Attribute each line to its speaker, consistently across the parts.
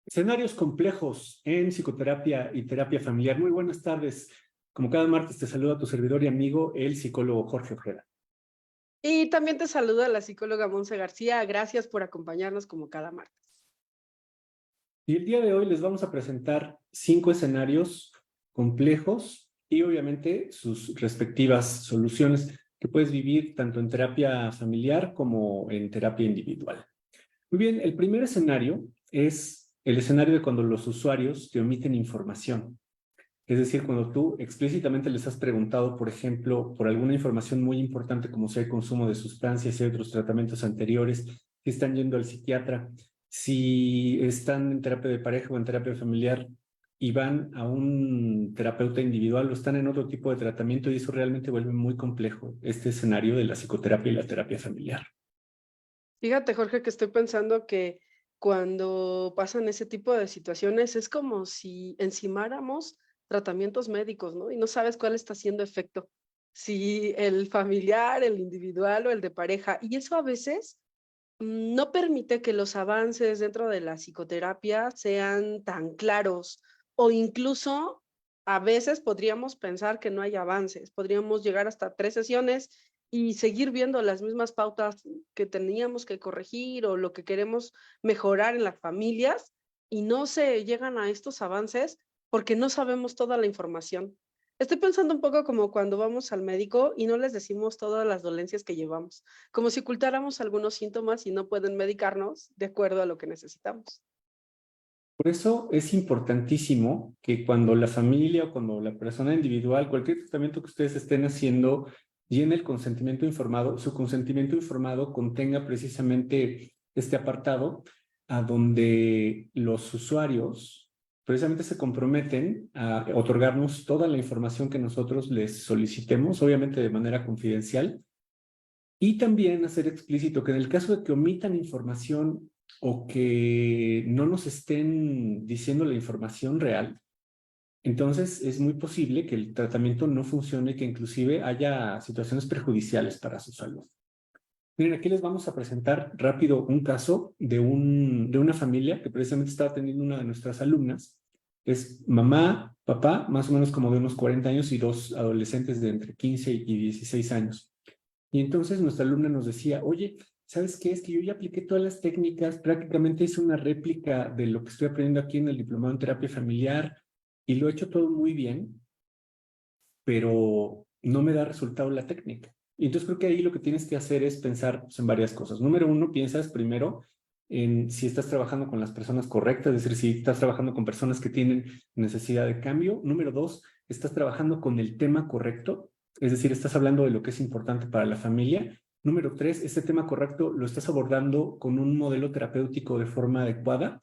Speaker 1: Escenarios complejos en psicoterapia y terapia familiar. Muy buenas tardes. Como cada martes te saluda tu servidor y amigo, el psicólogo Jorge Ojeda.
Speaker 2: Y también te saluda la psicóloga Monse García. Gracias por acompañarnos como cada martes.
Speaker 1: Y el día de hoy les vamos a presentar 5 escenarios complejos y obviamente sus respectivas soluciones que puedes vivir tanto en terapia familiar como en terapia individual. Muy bien, el primer escenario es el escenario de cuando los usuarios te omiten información. Es decir, cuando tú explícitamente les has preguntado, por ejemplo, por alguna información muy importante como si hay consumo de sustancias, si hay otros tratamientos anteriores, si están yendo al psiquiatra, si están en terapia de pareja o en terapia familiar y van a un terapeuta individual o están en otro tipo de tratamiento, y eso realmente vuelve muy complejo este escenario de la psicoterapia y la terapia familiar.
Speaker 2: Fíjate, Jorge, que estoy pensando que cuando pasan ese tipo de situaciones es como si encimáramos tratamientos médicos, ¿no? Y no sabes cuál está haciendo efecto, si el familiar, el individual o el de pareja. Y eso a veces no permite que los avances dentro de la psicoterapia sean tan claros o incluso a veces podríamos pensar que no hay avances, podríamos llegar hasta 3 sesiones y seguir viendo las mismas pautas que teníamos que corregir o lo que queremos mejorar en las familias y no se llegan a estos avances porque no sabemos toda la información. Estoy pensando un poco como cuando vamos al médico y no les decimos todas las dolencias que llevamos, como si ocultáramos algunos síntomas y no pueden medicarnos de acuerdo a lo que necesitamos.
Speaker 1: Por eso es importantísimo que cuando la familia o cuando la persona individual, cualquier tratamiento que ustedes estén haciendo, llene el consentimiento informado, su consentimiento informado contenga precisamente este apartado a donde los usuarios precisamente se comprometen a otorgarnos toda la información que nosotros les solicitemos, obviamente de manera confidencial, y también hacer explícito que en el caso de que omitan información o que no nos estén diciendo la información real, entonces es muy posible que el tratamiento no funcione y que inclusive haya situaciones perjudiciales para su salud. Miren, aquí les vamos a presentar rápido un caso de una familia que precisamente está atendiendo una de nuestras alumnas. Es mamá, papá, más o menos como de unos 40 años y dos adolescentes de entre 15 y 16 años. Y entonces nuestra alumna nos decía, oye, ¿sabes qué? Es que yo ya apliqué todas las técnicas, prácticamente hice una réplica de lo que estoy aprendiendo aquí en el diplomado en terapia familiar y lo he hecho todo muy bien, pero no me da resultado la técnica. Y entonces creo que ahí lo que tienes que hacer es pensar pues, en varias cosas. Número uno, piensas primero en si estás trabajando con las personas correctas, es decir, si estás trabajando con personas que tienen necesidad de cambio. Número dos, estás trabajando con el tema correcto, es decir, estás hablando de lo que es importante para la familia. Número tres, este tema correcto lo estás abordando con un modelo terapéutico de forma adecuada.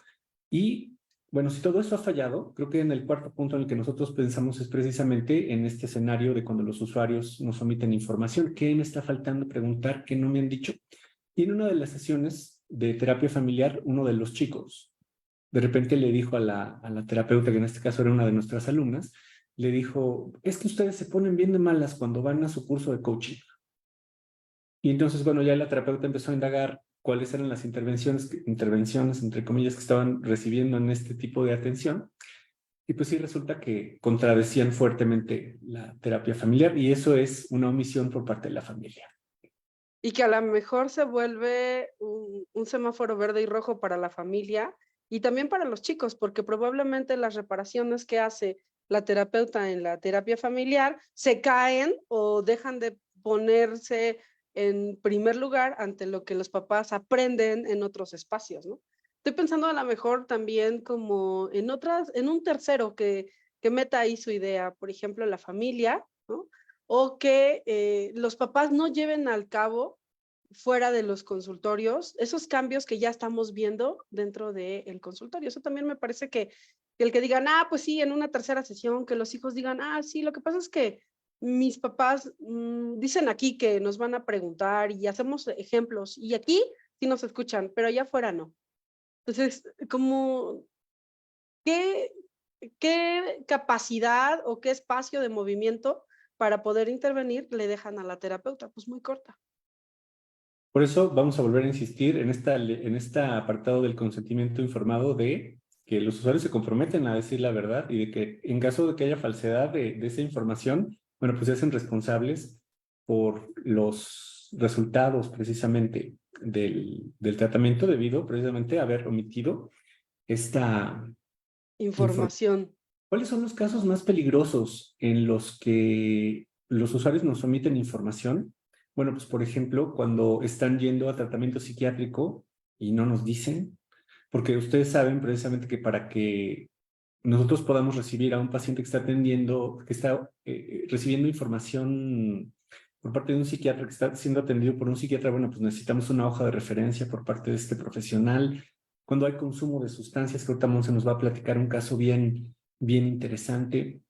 Speaker 1: Y bueno, si todo eso ha fallado, creo que en el cuarto punto en el que nosotros pensamos es precisamente en este escenario de cuando los usuarios nos omiten información. ¿Qué me está faltando preguntar? ¿Qué no me han dicho? Y en una de las sesiones de terapia familiar, uno de los chicos de repente le dijo a la terapeuta, que en este caso era una de nuestras alumnas, le dijo, es que ustedes se ponen bien de malas cuando van a su curso de coaching. Y entonces, bueno, ya la terapeuta empezó a indagar cuáles eran las intervenciones, entre comillas, que estaban recibiendo en este tipo de atención. Y pues sí, resulta que contradecían fuertemente la terapia familiar y eso es una omisión por parte de la familia.
Speaker 2: Y que a lo mejor se vuelve un semáforo verde y rojo para la familia y también para los chicos, porque probablemente las reparaciones que hace la terapeuta en la terapia familiar se caen o dejan de ponerse en primer lugar ante lo que los papás aprenden en otros espacios, ¿no? Estoy pensando a lo mejor también como en un tercero que meta ahí su idea, por ejemplo, la familia, ¿no? O que los papás no lleven al cabo fuera de los consultorios esos cambios que ya estamos viendo dentro del consultorio. Eso también me parece que el que digan, pues sí, en una tercera sesión, que los hijos digan, sí, lo que pasa es que mis papás dicen aquí que nos van a preguntar y hacemos ejemplos y aquí sí nos escuchan, pero allá afuera no. Entonces, como, ¿qué, qué capacidad o qué espacio de movimiento para poder intervenir le dejan a la terapeuta? Pues muy corta.
Speaker 1: Por eso vamos a volver a insistir en este apartado del consentimiento informado de que los usuarios se comprometen a decir la verdad y de que en caso de que haya falsedad de esa información, bueno, pues se hacen responsables por los resultados precisamente del tratamiento debido precisamente a haber omitido esta información.
Speaker 2: Información.
Speaker 1: ¿Cuáles son los casos más peligrosos en los que los usuarios nos omiten información? Bueno, pues por ejemplo, cuando están yendo a tratamiento psiquiátrico y no nos dicen, porque ustedes saben precisamente que para que nosotros podamos recibir a un paciente que está atendiendo, que está recibiendo información por parte de un psiquiatra, que está siendo atendido por un psiquiatra, bueno, pues necesitamos una hoja de referencia por parte de este profesional. Cuando hay consumo de sustancias, que ahorita Monse nos va a platicar un caso bien interesante.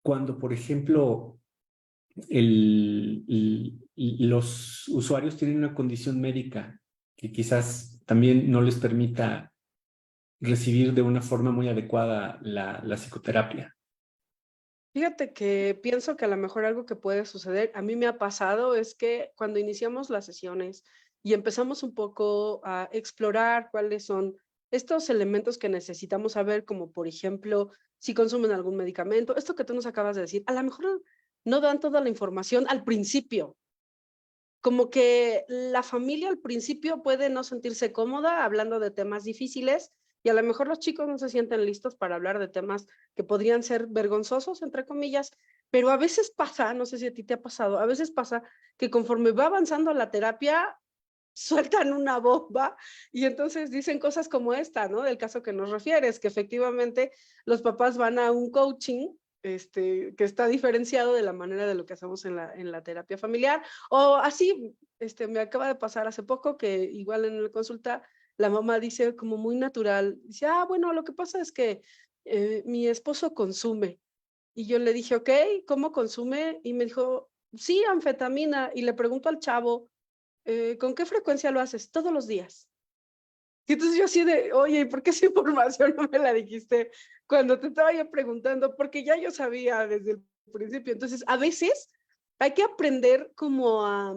Speaker 1: Cuando, por ejemplo, los usuarios tienen una condición médica que quizás también no les permita recibir de una forma muy adecuada la psicoterapia.
Speaker 2: Fíjate que pienso que a lo mejor algo que puede suceder, a mí me ha pasado, es que cuando iniciamos las sesiones y empezamos un poco a explorar cuáles son estos elementos que necesitamos saber, como por ejemplo, si consumen algún medicamento, esto que tú nos acabas de decir, a lo mejor no dan toda la información al principio. Como que la familia al principio puede no sentirse cómoda hablando de temas difíciles y a lo mejor los chicos no se sienten listos para hablar de temas que podrían ser vergonzosos, entre comillas, pero a veces pasa, no sé si a ti te ha pasado, a veces pasa que conforme va avanzando la terapia, sueltan una bomba y entonces dicen cosas como esta, ¿no? Del caso que nos refieres, que efectivamente los papás van a un coaching que está diferenciado de la manera de lo que hacemos en la terapia familiar. O así, me acaba de pasar hace poco que igual en la consulta la mamá dice como muy natural, dice, bueno, lo que pasa es que mi esposo consume. Y yo le dije, ok, ¿cómo consume? Y me dijo, sí, anfetamina. Y le pregunto al chavo, ¿con qué frecuencia lo haces? Todos los días. Y entonces yo así de, oye, ¿por qué esa información no me la dijiste cuando te estaba yo preguntando? Porque ya yo sabía desde el principio. Entonces, a veces hay que aprender como a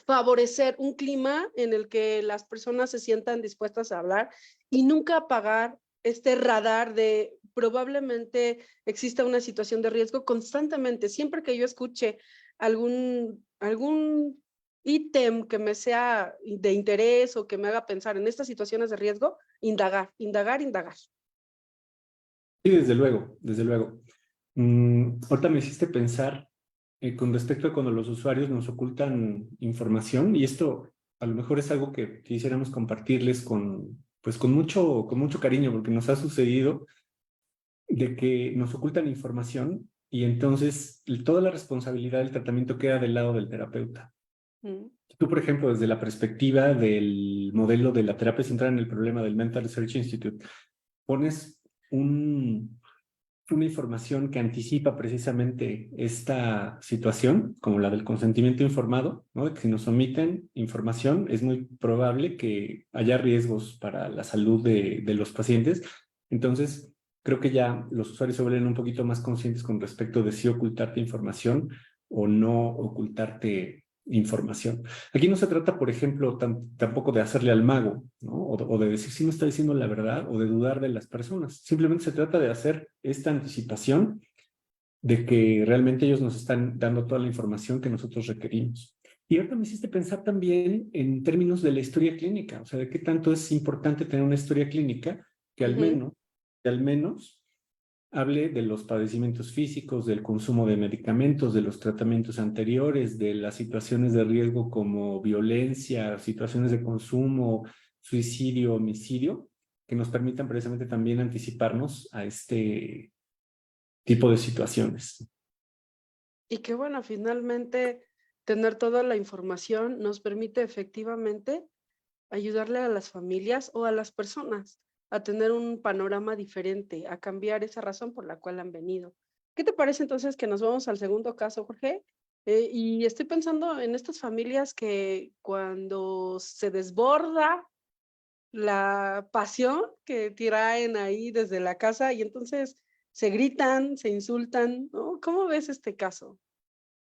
Speaker 2: favorecer un clima en el que las personas se sientan dispuestas a hablar y nunca apagar este radar de probablemente exista una situación de riesgo constantemente. Siempre que yo escuche algún ítem que me sea de interés o que me haga pensar en estas situaciones de riesgo, indagar, indagar, indagar.
Speaker 1: Sí, desde luego, desde luego. Ahorita me hiciste pensar con respecto a cuando los usuarios nos ocultan información, y esto a lo mejor es algo que quisiéramos compartirles pues con mucho cariño, porque nos ha sucedido de que nos ocultan información y entonces toda la responsabilidad del tratamiento queda del lado del terapeuta.
Speaker 2: Mm.
Speaker 1: Tú, por ejemplo, desde la perspectiva del modelo de la terapia centrada en el problema del Mental Research Institute, pones una información que anticipa precisamente esta situación, como la del consentimiento informado, ¿no? De que si nos omiten información, es muy probable que haya riesgos para la salud de los pacientes. Entonces, creo que ya los usuarios se vuelven un poquito más conscientes con respecto de si ocultarte información o no ocultarte información. Aquí no se trata, por ejemplo, tampoco de hacerle al mago, ¿no? O de decir si no está diciendo la verdad o de dudar de las personas. Simplemente se trata de hacer esta anticipación de que realmente ellos nos están dando toda la información que nosotros requerimos. Y ahorita me hiciste pensar también en términos de la historia clínica, o sea, de qué tanto es importante tener una historia clínica que al menos hable de los padecimientos físicos, del consumo de medicamentos, de los tratamientos anteriores, de las situaciones de riesgo como violencia, situaciones de consumo, suicidio, homicidio, que nos permitan precisamente también anticiparnos a este tipo de situaciones.
Speaker 2: Y que bueno, finalmente tener toda la información nos permite efectivamente ayudarle a las familias o a las personas a tener un panorama diferente, a cambiar esa razón por la cual han venido. ¿Qué te parece entonces que nos vamos al segundo caso, Jorge? Y estoy pensando en estas familias que cuando se desborda la pasión que traen ahí desde la casa y entonces se gritan, se insultan, ¿no? ¿Cómo ves este caso?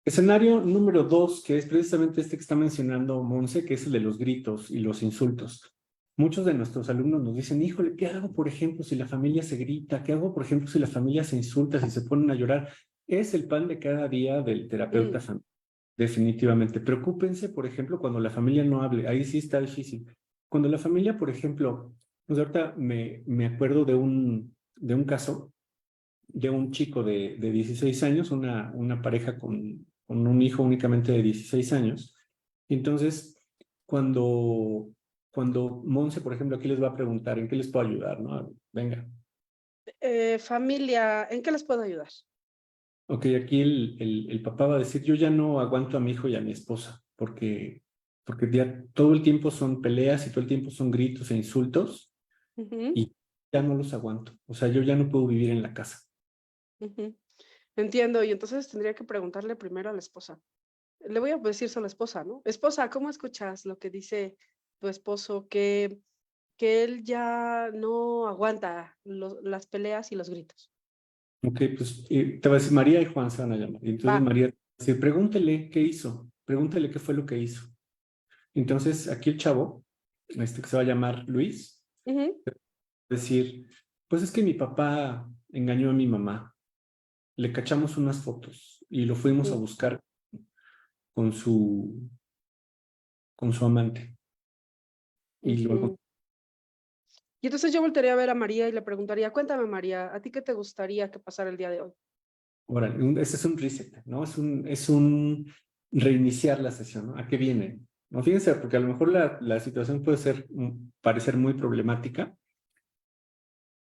Speaker 1: Escenario número 2, que es precisamente este que está mencionando Monse, que es el de los gritos y los insultos. muchos de nuestros alumnos nos dicen, híjole, ¿qué hago, por ejemplo, si la familia se grita? ¿Qué hago, por ejemplo, si la familia se insulta, si se ponen a llorar? Es el pan de cada día del terapeuta
Speaker 2: Mm,
Speaker 1: familiar, definitivamente. Preocúpense, por ejemplo, cuando la familia no hable. Ahí sí está difícil. Cuando la familia, por ejemplo, pues ahorita me acuerdo de un caso de un chico de 16 años, una pareja con un hijo únicamente de 16 años. Entonces, cuando, cuando Monse, por ejemplo, aquí les va a preguntar, ¿en qué les puedo ayudar? ¿No? Venga.
Speaker 2: familia, ¿en qué les puedo ayudar?
Speaker 1: Ok, aquí el papá va a decir, yo ya no aguanto a mi hijo y a mi esposa, porque ya todo el tiempo son peleas y todo el tiempo son gritos e insultos
Speaker 2: Ujú,
Speaker 1: y ya no los aguanto. O sea, yo ya no puedo vivir en la casa.
Speaker 2: ujú. Entiendo, y entonces tendría que preguntarle primero a la esposa. Le voy a decir solo esposa, ¿no? Esposa, ¿cómo escuchas lo que dice tu esposo? Que él ya no aguanta las peleas y los gritos.
Speaker 1: Ok, pues te va a decir María y Juan se van a llamar. Y entonces
Speaker 2: Va.
Speaker 1: María te va a decir, pregúntele qué hizo, pregúntele qué fue lo que hizo. Entonces aquí el chavo, que se va a llamar Luis,
Speaker 2: Ujú,
Speaker 1: va a decir, pues es que mi papá engañó a mi mamá. Le cachamos unas fotos y lo fuimos a
Speaker 2: ujú,
Speaker 1: buscar con con su amante. Y luego,
Speaker 2: ujú. Y entonces yo voltearía a ver a María y le preguntaría, cuéntame María, ¿a ti qué te gustaría que pasara el día de hoy?
Speaker 1: órale, ese es un reset, ¿no? Es un reiniciar la sesión, ¿no? ¿A qué viene? No, fíjense, porque a lo mejor la situación puede ser, parecer muy problemática,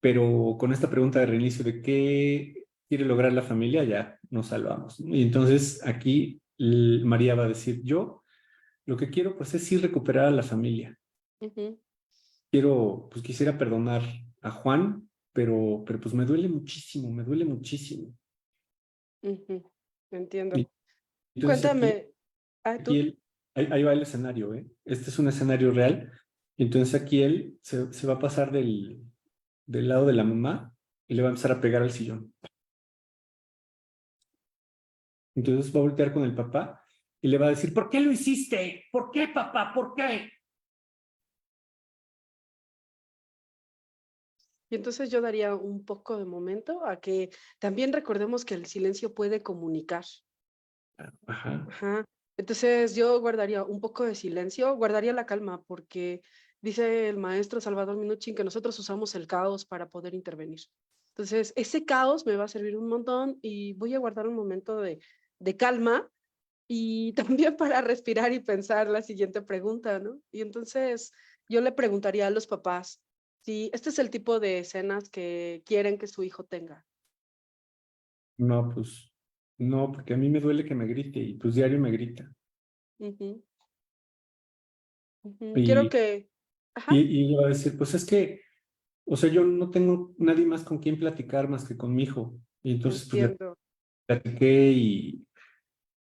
Speaker 1: pero con esta pregunta de reinicio de qué quiere lograr la familia, ya nos salvamos, ¿no? Y entonces aquí María va a decir, yo lo que quiero pues es sí recuperar a la familia.
Speaker 2: Ujú,
Speaker 1: Quiero, pues quisiera perdonar a Juan, pero pues me duele muchísimo, me duele muchísimo.
Speaker 2: ujú. Entiendo.
Speaker 1: Y entonces aquí
Speaker 2: Cuéntame, ah,
Speaker 1: Aquí
Speaker 2: tú.
Speaker 1: él, ahí va el escenario, ¿eh? Este es un escenario real. Entonces aquí él se va a pasar del lado de la mamá y le va a empezar a pegar al sillón. Entonces va a voltear con el papá y le va a decir, ¿por qué lo hiciste? ¿Por qué, papá? ¿Por qué?
Speaker 2: Y entonces yo daría un poco de momento a que también recordemos que el silencio puede comunicar.
Speaker 1: Ajá.
Speaker 2: Ajá. Entonces yo guardaría un poco de silencio, guardaría la calma, porque dice el maestro Salvador Minuchin que nosotros usamos el caos para poder intervenir. Entonces, ese caos me va a servir un montón y voy a guardar un momento de calma y también para respirar y pensar la siguiente pregunta, ¿no? Y entonces yo le preguntaría a los papás si este es el tipo de escenas que quieren que su hijo tenga.
Speaker 1: No, pues, no, porque a mí me duele que me grite y pues diario me grita.
Speaker 2: Ujú, ujú. Quiero
Speaker 1: Y,
Speaker 2: que,
Speaker 1: y,
Speaker 2: ajá,
Speaker 1: y ella va a decir, pues es que, o sea, yo no tengo nadie más con quien platicar más que con mi hijo. Y entonces, pues le
Speaker 2: entiendo.
Speaker 1: platiqué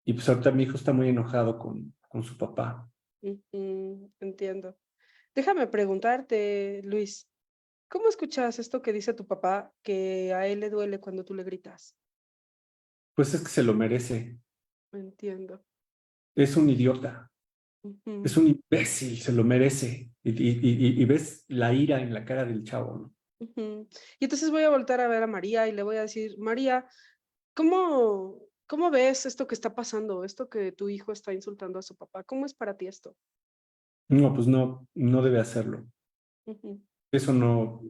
Speaker 1: y pues ahorita mi hijo está muy enojado con su papá.
Speaker 2: Ujú, entiendo. Déjame preguntarte, Luis, ¿cómo escuchas esto que dice tu papá que a él le duele cuando tú le gritas?
Speaker 1: Pues es que se lo merece.
Speaker 2: Entiendo.
Speaker 1: Es un idiota. Es
Speaker 2: Ujú,
Speaker 1: un imbécil, se lo merece. Y ves la ira en la cara del chavo, ¿no?
Speaker 2: ujú. Y entonces voy a voltar a ver a María y le voy a decir, María, ¿cómo ves esto que está pasando? Esto que tu hijo está insultando a su papá. ¿Cómo es para ti esto?
Speaker 1: No, pues no, no debe hacerlo.
Speaker 2: Ujú,
Speaker 1: Eso no.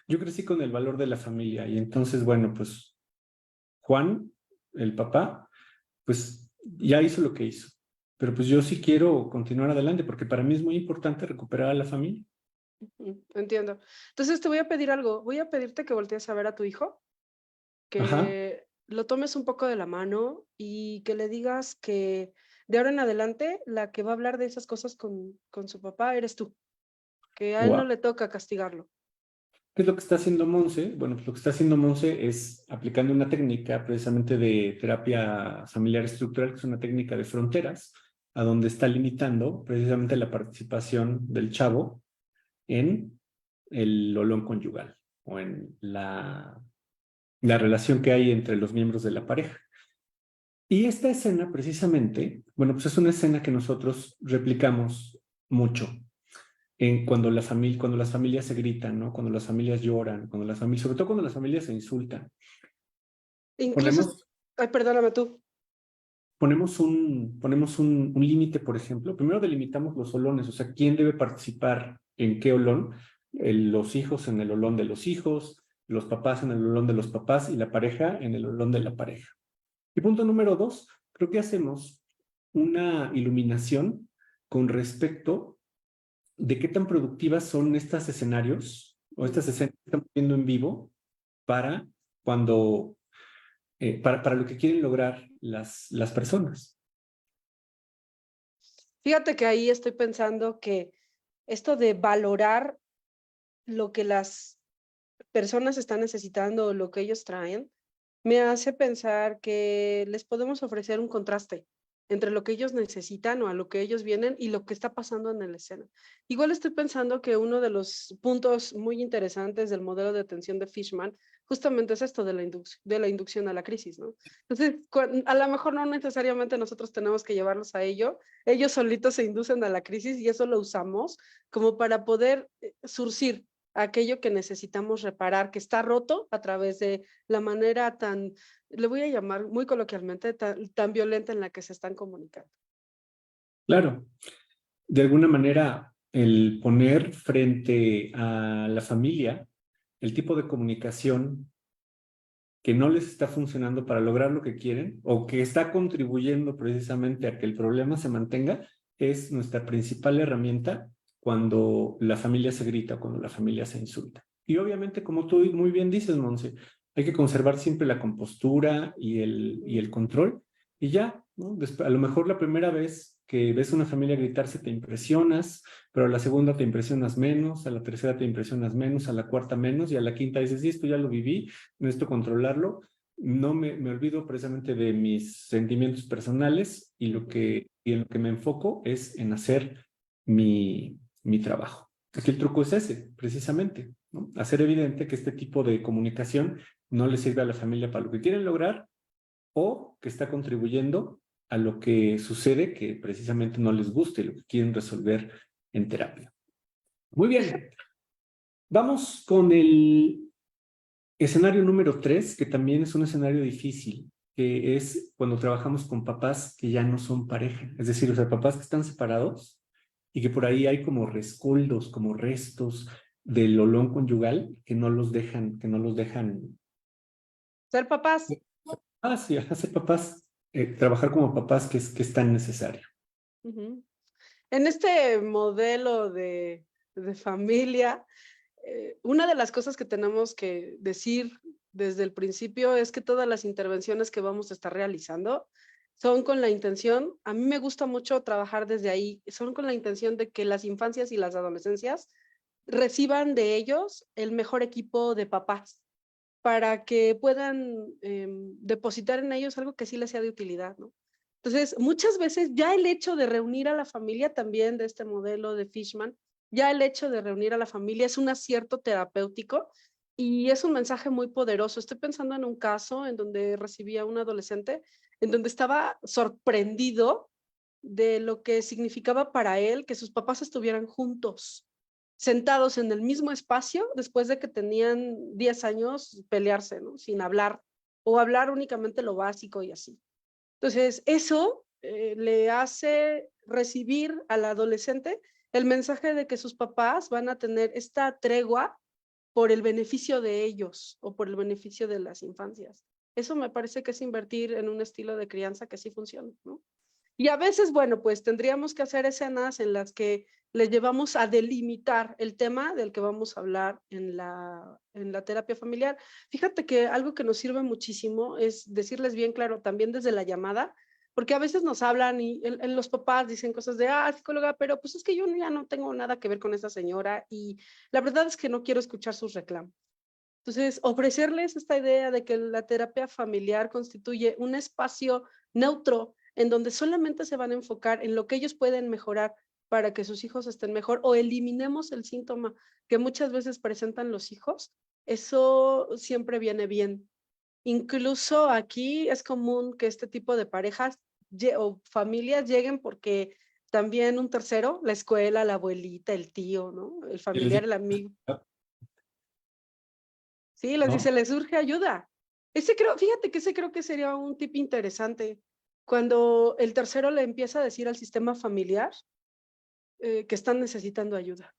Speaker 1: Yo crecí con el valor de la familia y entonces, bueno, pues Juan, el papá, pues ya hizo lo que hizo. Pero pues yo sí quiero continuar adelante porque para mí es muy importante recuperar a la familia.
Speaker 2: ujú, entiendo. Entonces te voy a pedir algo. Voy a pedirte que voltees a ver a tu hijo,
Speaker 1: Ajá.
Speaker 2: que lo tomes un poco de la mano y que le digas que de ahora en adelante la que va a hablar de esas cosas con su papá eres tú, que a él no
Speaker 1: Wow.
Speaker 2: le toca castigarlo.
Speaker 1: ¿Qué es lo que está haciendo Monse? Bueno, pues lo que está haciendo Monse es aplicando una técnica precisamente de terapia familiar estructural, que es una técnica de fronteras, a donde está limitando precisamente la participación del chavo en el olón conyugal o en la relación que hay entre los miembros de la pareja. Y esta escena precisamente, bueno, pues es una escena que nosotros replicamos mucho. cuando las familias se gritan, ¿no? Cuando las familias lloran, cuando las familias, sobre todo cuando las familias se insultan.
Speaker 2: Incluso,
Speaker 1: Ponemos,
Speaker 2: ay, perdóname tú.
Speaker 1: ponemos un límite, por ejemplo. Primero delimitamos los olones, o sea, quién debe participar en qué olón. Los hijos en el olón de los hijos, los papás en el olón de los papás y la pareja en el olón de la pareja. Y punto número 2, creo que hacemos una iluminación con respecto de qué tan productivas son estos escenarios o estas escenas que estamos viendo en vivo para cuando, para lo que quieren lograr las personas.
Speaker 2: Fíjate que ahí estoy pensando que esto de valorar lo que las personas están necesitando o lo que ellos traen, me hace pensar que les podemos ofrecer un contraste entre lo que ellos necesitan o a lo que ellos vienen y lo que está pasando en la escena. Igual estoy pensando que uno de los puntos muy interesantes del modelo de atención de Fishman justamente es esto de la inducción a la crisis, ¿no? Entonces, a lo mejor no necesariamente nosotros tenemos que llevarlos a ello, ellos solitos se inducen a la crisis y eso lo usamos como para poder surcir aquello que necesitamos reparar, que está roto a través de la manera tan, le voy a llamar muy coloquialmente, tan violenta en la que se están comunicando.
Speaker 1: Claro, de alguna manera, el poner frente a la familia el tipo de comunicación que no les está funcionando para lograr lo que quieren o que está contribuyendo precisamente a que el problema se mantenga, es nuestra principal herramienta cuando la familia se grita, cuando la familia se insulta. Y obviamente, como tú muy bien dices, Monse, hay que conservar siempre la compostura y el control. Y ya, ¿no? A lo mejor la primera vez que ves una familia gritarse te impresionas, pero a la segunda te impresionas menos, a la tercera te impresionas menos, a la cuarta menos, y a la quinta dices, sí, esto ya lo viví, necesito controlarlo. No me olvido precisamente de mis sentimientos personales y en lo que me enfoco es en hacer mi trabajo. Aquí el truco es ese, precisamente, ¿no? Hacer evidente que este tipo de comunicación no le sirve a la familia para lo que quieren lograr o que está contribuyendo a lo que sucede que precisamente no les guste, lo que quieren resolver en terapia. Muy bien, vamos con el escenario número 3, que también es un escenario difícil, que es cuando trabajamos con papás que ya no son pareja, es decir, o sea, papás que están separados y que por ahí hay como rescoldos, como restos del olón conyugal que no los dejan.
Speaker 2: Ser papás.
Speaker 1: Sí, hacer papás, trabajar como papás que es tan necesario.
Speaker 2: Uh-huh. En este modelo de familia, una de las cosas que tenemos que decir desde el principio es que todas las intervenciones que vamos a estar realizando son con la intención, a mí me gusta mucho trabajar desde ahí, son con la intención de que las infancias y las adolescencias reciban de ellos el mejor equipo de papás para que puedan depositar en ellos algo que sí les sea de utilidad, ¿no? Entonces, muchas veces ya el hecho de reunir a la familia también de este modelo de Fishman, ya el hecho de reunir a la familia es un acierto terapéutico y es un mensaje muy poderoso. Estoy pensando en un caso en donde recibí a un adolescente en donde estaba sorprendido de lo que significaba para él que sus papás estuvieran juntos, sentados en el mismo espacio después de que tenían 10 años pelearse, ¿no? Sin hablar o hablar únicamente lo básico y así. Entonces, eso le hace recibir al adolescente el mensaje de que sus papás van a tener esta tregua por el beneficio de ellos o por el beneficio de las infancias. Eso me parece que es invertir en un estilo de crianza que sí funciona, ¿no? Y a veces, bueno, pues tendríamos que hacer escenas en las que le llevamos a delimitar el tema del que vamos a hablar en la terapia familiar. Fíjate que algo que nos sirve muchísimo es decirles bien claro también desde la llamada, porque a veces nos hablan y los papás dicen cosas de, psicóloga, pero pues es que yo ya no tengo nada que ver con esa señora y la verdad es que no quiero escuchar sus reclamos. Entonces, ofrecerles esta idea de que la terapia familiar constituye un espacio neutro en donde solamente se van a enfocar en lo que ellos pueden mejorar para que sus hijos estén mejor o eliminemos el síntoma que muchas veces presentan los hijos, eso siempre viene bien. Incluso aquí es común que este tipo de parejas o familias lleguen porque También un tercero, la escuela, la abuelita, el tío, ¿no? El
Speaker 1: Y les
Speaker 2: familiar,
Speaker 1: digo,
Speaker 2: el amigo.
Speaker 1: "Ah",
Speaker 2: Sí, les dice,
Speaker 1: ¿no?
Speaker 2: les surge ayuda. Fíjate que ese creo que sería un tip interesante. Cuando el tercero le empieza a decir al sistema familiar que están necesitando ayuda.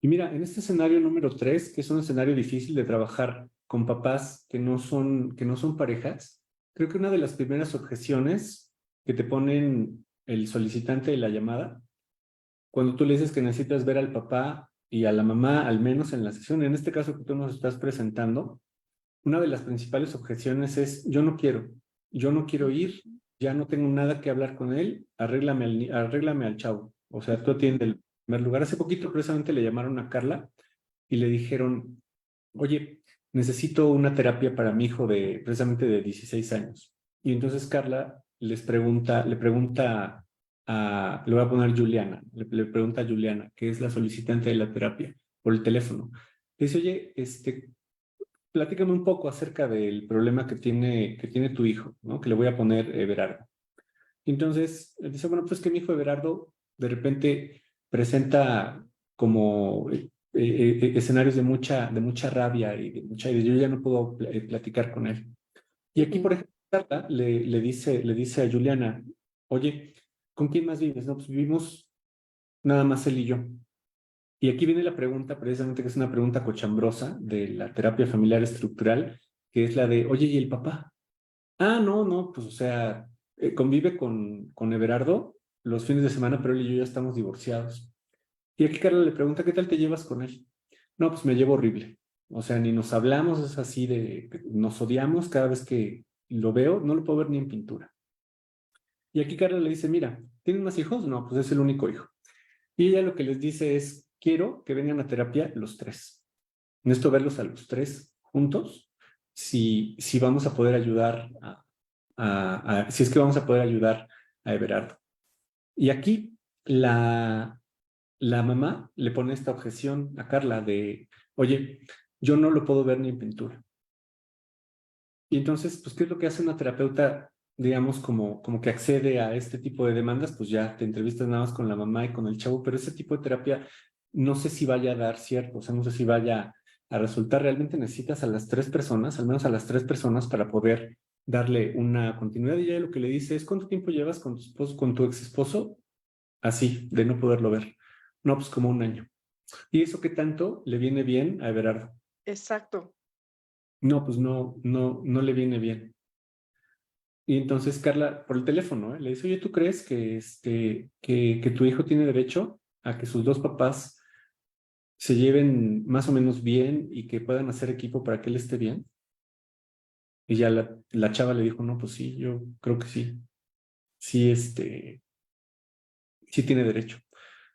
Speaker 1: Y mira, en este escenario número 3, que es un escenario difícil de trabajar con papás que no son parejas, creo que una de las primeras objeciones que te ponen el solicitante de la llamada, cuando tú le dices que necesitas ver al papá y a la mamá, al menos en la sesión, en este caso que tú nos estás presentando, una de las principales objeciones es, yo no quiero ir,
Speaker 2: Ujú.
Speaker 1: ya no tengo nada que hablar con él, arréglame al chavo. O sea, tú atiende el primer lugar. Hace poquito precisamente le llamaron a Carla y le dijeron, oye, necesito una terapia para mi hijo de precisamente de 16 años. Y entonces Carla le pregunta le voy a poner Juliana, le pregunta a Juliana, que es la solicitante de la terapia, por el teléfono. Le dice, oye, platícame un poco acerca del problema que tiene tu hijo, ¿no? Que le voy a poner Everardo. Entonces, él dice, bueno, pues que mi hijo Everardo de repente presenta como escenarios de mucha rabia y y yo ya no puedo platicar con él. Y aquí, por
Speaker 2: Ujú.
Speaker 1: ejemplo, Carla le dice a Juliana, oye, ¿con quién más vives? No, pues vivimos nada más él y yo. Y aquí viene la pregunta, precisamente, que es una pregunta cochambrosa de la terapia familiar estructural, que es la de, oye, ¿y el papá? Ah, no, no, pues o sea, convive con Everardo los fines de semana, pero él y yo ya estamos divorciados. Y aquí Carla le pregunta, ¿qué tal te llevas con él? No, pues me llevo horrible. O sea, ni nos hablamos, es así de, nos odiamos cada vez que lo veo, no lo puedo ver ni en pintura. Y aquí Carla le dice, mira, ¿tienes más hijos? No, pues es el único hijo. Y ella lo que les dice es, quiero que vengan a terapia los tres. Necesito verlos a los tres juntos, si vamos a poder ayudar si es que vamos a poder ayudar a Everardo. Y aquí la mamá le pone esta objeción a Carla de, oye, yo no lo puedo ver ni en pintura. Y entonces, pues, ¿qué es lo que hace una terapeuta, digamos, como que accede a este tipo de demandas? Pues ya te entrevistas nada más con la mamá y con el chavo, pero ese tipo de terapia no sé si vaya a dar cierto, o sea, no sé si vaya a resultar. Realmente necesitas a las tres personas, al menos a las tres personas, para poder darle una continuidad. Y ella lo que le dice es, ¿cuánto tiempo llevas con tu esposo, con tu ex esposo? Así, de no poderlo ver. No, pues como un año. ¿Y eso qué tanto le viene bien a Everardo?
Speaker 2: Exacto.
Speaker 1: No, pues no le viene bien. Y entonces Carla, por el teléfono, le dice, oye, ¿tú crees que, que tu hijo tiene derecho a que sus dos papás se lleven más o menos bien y que puedan hacer equipo para que él esté bien? Y ya la chava le dijo, no, pues sí, yo creo que sí. Sí, sí tiene derecho.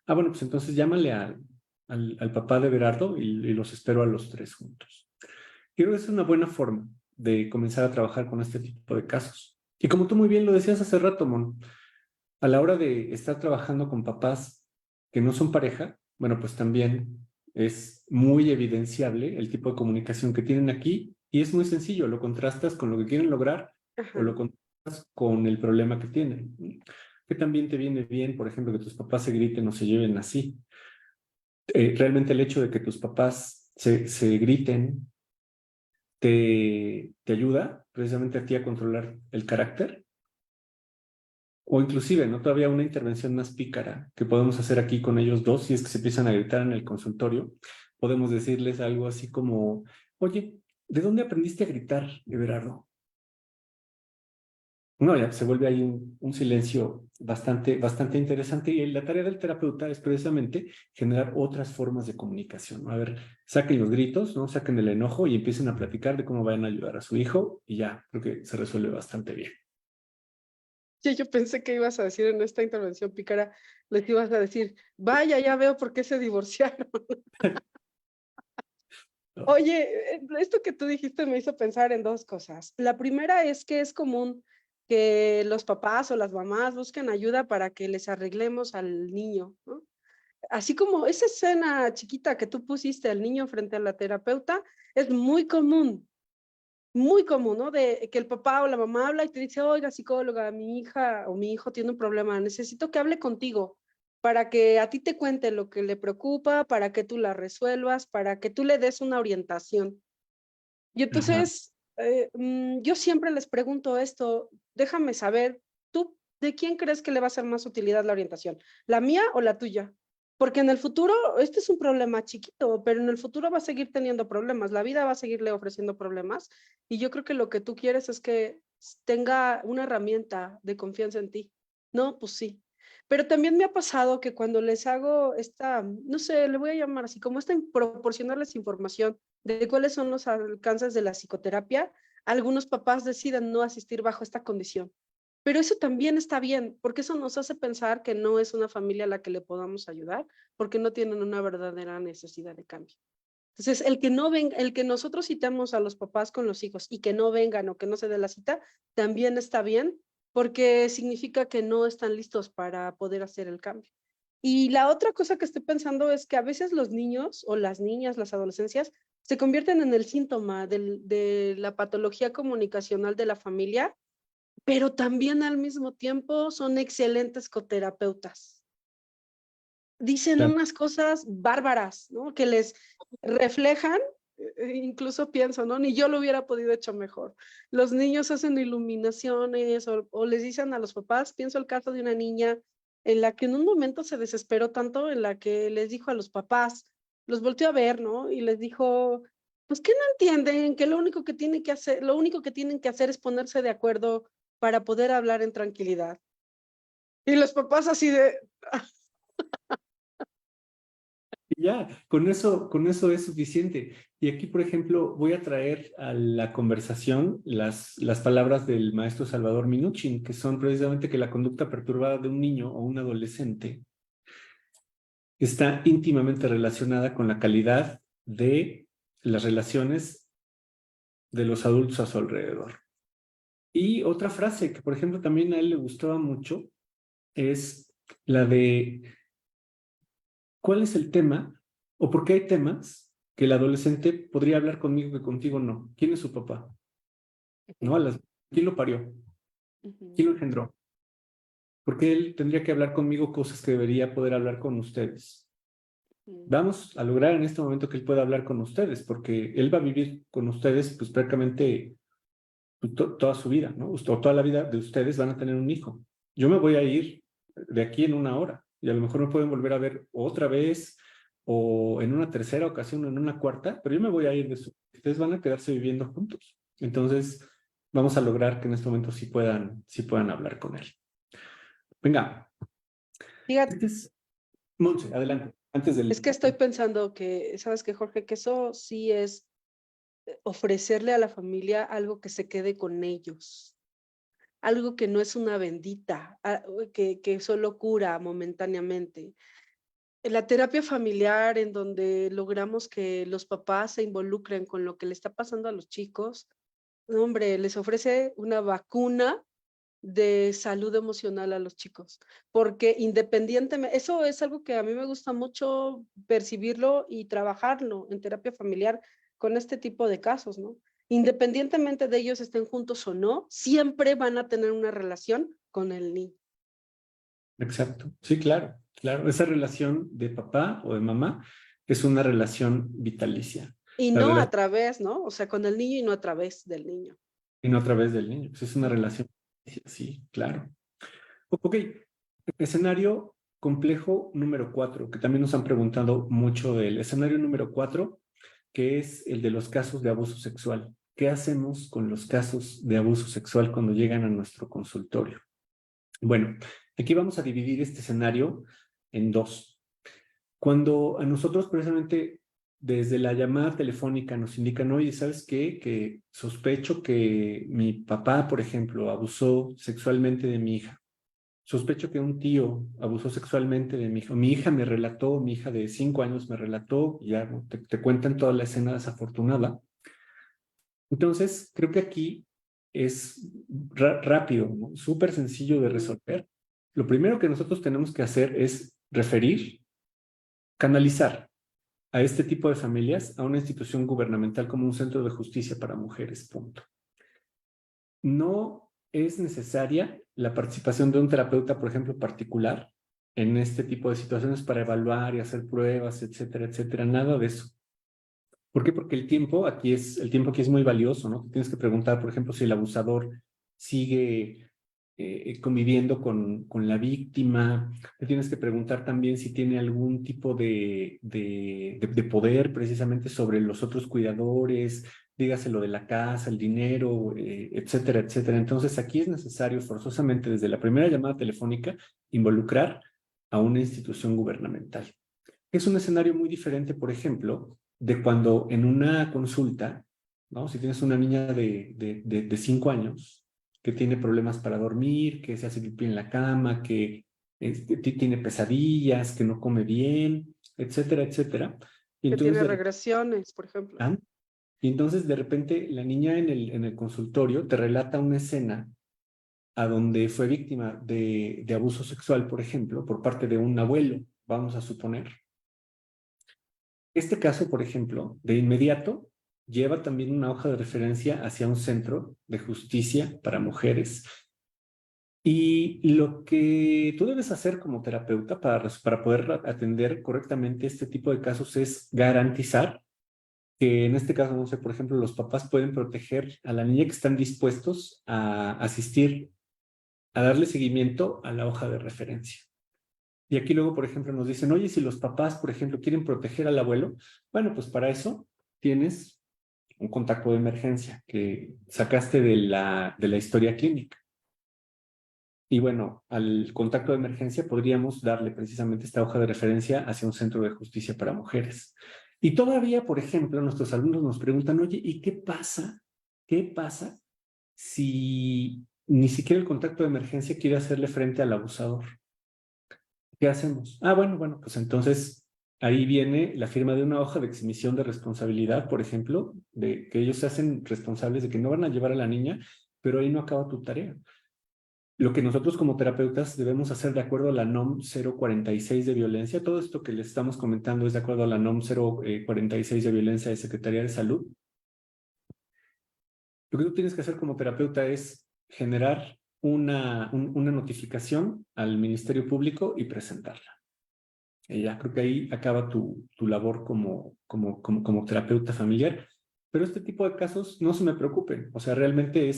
Speaker 1: Ah, bueno, pues entonces llámale al papá de Berardo y los espero a los tres juntos. Creo que es una buena forma de comenzar a trabajar con este tipo de casos. Y como tú muy bien lo decías hace rato, Mon, a la hora de estar trabajando con papás que no son pareja, bueno, pues también es muy evidenciable el tipo de comunicación que tienen aquí y es muy sencillo, lo contrastas con lo que quieren lograr o
Speaker 2: Ajá.
Speaker 1: lo contrastas con el problema que tienen. Que también te viene bien, por ejemplo, que tus papás se griten o se lleven así. Realmente el hecho de que tus papás se griten te ayuda precisamente a ti a controlar el carácter. O inclusive, ¿no? Todavía una intervención más pícara que podemos hacer aquí con ellos dos, si es que se empiezan a gritar en el consultorio, podemos decirles algo así como, oye, ¿de dónde aprendiste a gritar, Everardo? No, ya se vuelve ahí un silencio bastante interesante y la tarea del terapeuta es precisamente generar otras formas de comunicación, ¿no? A ver, saquen los gritos, ¿no? Saquen el enojo y empiecen a platicar de cómo van a ayudar a su hijo y ya, creo que se resuelve bastante bien.
Speaker 2: Sí, yo pensé que ibas a decir en esta intervención pícara, les ibas a decir, vaya, ya veo por qué se divorciaron.
Speaker 1: ¿No?
Speaker 2: Oye, esto que tú dijiste me hizo pensar en dos cosas. La primera es que es común que los papás o las mamás busquen ayuda para que les arreglemos al niño, ¿no? Así como esa escena chiquita que tú pusiste al niño frente a la terapeuta, es muy común. muy común, ¿no? De que el papá o la mamá habla y te dice, oiga, psicóloga, mi hija o mi hijo tiene un problema, necesito que hable contigo para que a ti te cuente lo que le preocupa, para que tú la resuelvas, para que tú le des una orientación. Y
Speaker 1: Ajá,
Speaker 2: entonces, yo siempre les pregunto esto, déjame saber, ¿tú de quién crees que le va a ser más utilidad la orientación? ¿La mía o la tuya? Porque en el futuro, este es un problema chiquito, pero en el futuro va a seguir teniendo problemas, la vida va a seguirle ofreciendo problemas, y yo creo que lo que tú quieres es que tenga una herramienta de confianza en ti. No, pues sí. Pero también me ha pasado que cuando les hago esta, no sé, le voy a llamar así, como esta proporcionarles información de cuáles son los alcances de la psicoterapia, algunos papás deciden no asistir bajo esta condición. Pero eso también está bien, porque eso nos hace pensar que no es una familia a la que le podamos ayudar, porque no tienen una verdadera necesidad de cambio. Entonces, el que no venga, el que nosotros citamos a los papás con los hijos y que no vengan o que no se dé la cita, también está bien, porque significa que no están listos para poder hacer el cambio. Y la otra cosa que estoy pensando es que a veces los niños o las niñas, las adolescencias, se convierten en el síntoma de la patología comunicacional de la familia, pero también al mismo tiempo son excelentes coterapeutas. Dicen
Speaker 1: claro.
Speaker 2: unas cosas bárbaras, ¿no? Que les reflejan, incluso pienso, ¿no? Ni yo lo hubiera podido hecho mejor. Los niños hacen iluminaciones o les dicen a los papás, pienso el caso de una niña en la que en un momento se desesperó tanto, en la que les dijo a los papás, los volteó a ver, ¿no? Y les dijo, pues que no entienden, que lo único que tienen que hacer, lo único que tienen que hacer es ponerse de acuerdo para poder hablar en tranquilidad. Y los papás así de,
Speaker 1: Y ya, con eso es suficiente. Y aquí, por ejemplo, voy a traer a la conversación las palabras del maestro Salvador Minuchin, que son precisamente que la conducta perturbada de un niño o un adolescente está íntimamente relacionada con la calidad de las relaciones de los adultos a su alrededor. Y otra frase que, por ejemplo, también a él le gustaba mucho es la de ¿cuál es el tema o por qué hay temas que el adolescente podría hablar conmigo que contigo no? ¿Quién es su papá? ¿No? ¿Quién lo parió? ¿Quién lo engendró? ¿Por qué él tendría que hablar conmigo cosas que debería poder hablar con ustedes? Vamos a lograr en este momento que él pueda hablar con ustedes, porque él va a vivir con ustedes pues prácticamente pues, toda su vida, ¿no? O toda la vida de ustedes van a tener un hijo. Yo me voy a ir de aquí en una hora y a lo mejor me pueden volver a ver otra vez o en una tercera ocasión o en una cuarta, pero yo me voy a ir de su... Ustedes van a quedarse viviendo juntos. Entonces, vamos a lograr que en este momento sí puedan hablar con él. Venga,
Speaker 2: fíjate,
Speaker 1: este es... Monse, adelante. Antes
Speaker 2: es
Speaker 1: del...
Speaker 2: que estoy pensando que, ¿sabes qué, Jorge? Que eso sí es ofrecerle a la familia algo que se quede con ellos, algo que no es una bendita, que solo cura momentáneamente. La terapia familiar en donde logramos que los papás se involucren con lo que le está pasando a los chicos, hombre, les ofrece una vacuna de salud emocional a los chicos, porque independientemente, eso es algo que a mí me gusta mucho percibirlo y trabajarlo en terapia familiar con este tipo de casos, ¿no? Independientemente de ellos estén juntos o no, siempre van a tener una relación con el niño.
Speaker 1: Exacto. Sí, claro, claro. Esa relación de papá o de mamá es una relación vitalicia.
Speaker 2: Y
Speaker 1: La
Speaker 2: no a
Speaker 1: relación
Speaker 2: través, ¿no? O sea, con el niño y no a través del niño.
Speaker 1: y no a través del niño. Pues es una
Speaker 2: Ujú.
Speaker 1: relación vitalicia, sí, claro. Ok, escenario complejo número 4, que también nos han preguntado mucho del escenario número 4, que es el de los casos de abuso sexual. ¿Qué hacemos con los casos de abuso sexual cuando llegan a nuestro consultorio? Bueno, aquí vamos a dividir este escenario en dos. Cuando a nosotros precisamente desde la llamada telefónica nos indican, oye, ¿sabes qué? Que sospecho que mi papá, por ejemplo, abusó sexualmente de mi hija. Sospecho que un tío abusó sexualmente de mi hija. Mi hija me relató, mi hija de 5 años me relató, ya ¿no? te cuentan toda la escena desafortunada. Entonces, creo que aquí es rápido, ¿no? Súper sencillo de resolver. Lo primero que nosotros tenemos que hacer es referir, canalizar. a este tipo de familias a una institución gubernamental como un centro de justicia para mujeres, punto. No es necesaria la participación de un terapeuta, por ejemplo, particular en este tipo de situaciones para evaluar y hacer pruebas, etcétera, etcétera, nada de eso. ¿Por qué? Porque el tiempo aquí es muy valioso, ¿no? Tienes que preguntar, por ejemplo, si el abusador sigue conviviendo con la víctima. Te tienes que preguntar también si tiene algún tipo de poder precisamente sobre los otros cuidadores, dígase lo de la casa, el dinero, etcétera, etcétera. Entonces aquí es necesario forzosamente desde la primera llamada telefónica involucrar a una institución gubernamental. Es un escenario muy diferente, por ejemplo, de cuando en una consulta, ¿no? Si tienes una niña de 5 años que tiene problemas para dormir, que se hace pipí en la cama, que tiene pesadillas, que no come bien, etcétera, etcétera. Y
Speaker 2: Que
Speaker 1: entonces
Speaker 2: tiene regresiones, por ejemplo.
Speaker 1: de repente la niña en el consultorio te relata una escena a donde fue víctima de abuso sexual, por ejemplo, por parte de un abuelo, vamos a suponer. Este caso, por ejemplo, de inmediato lleva también una hoja de referencia hacia un centro de justicia para mujeres. Y lo que tú debes hacer como terapeuta para poder atender correctamente este tipo de casos es garantizar que en este caso, no sé, por ejemplo, los papás pueden proteger a la niña que están dispuestos a asistir, a darle seguimiento a la hoja de referencia. Y aquí luego, por ejemplo, nos dicen, oye, si los papás, por ejemplo, quieren proteger al abuelo, bueno, pues para eso tienes un contacto de emergencia que sacaste de la historia clínica. Y bueno, al contacto de emergencia podríamos darle precisamente esta hoja de referencia hacia un centro de justicia para mujeres. Y todavía, por ejemplo, nuestros alumnos nos preguntan, oye, ¿y qué pasa? ¿Qué pasa si ni siquiera el contacto de emergencia quiere hacerle frente al abusador? ¿Qué hacemos? Ah, bueno, pues entonces ahí viene la firma de una hoja de exhibición de responsabilidad, por ejemplo, de que ellos se hacen responsables de que no van a llevar a la niña, pero ahí no acaba tu tarea. Lo que nosotros como terapeutas debemos hacer de acuerdo a la NOM 046 de violencia, todo esto que les estamos comentando es de acuerdo a la NOM 046 de violencia de Secretaría de Salud. Lo que tú tienes que hacer como terapeuta es generar una notificación al Ministerio Público y presentarla. Y ya creo que ahí acaba tu labor como terapeuta familiar. Pero este tipo de casos no se me preocupen. O sea, realmente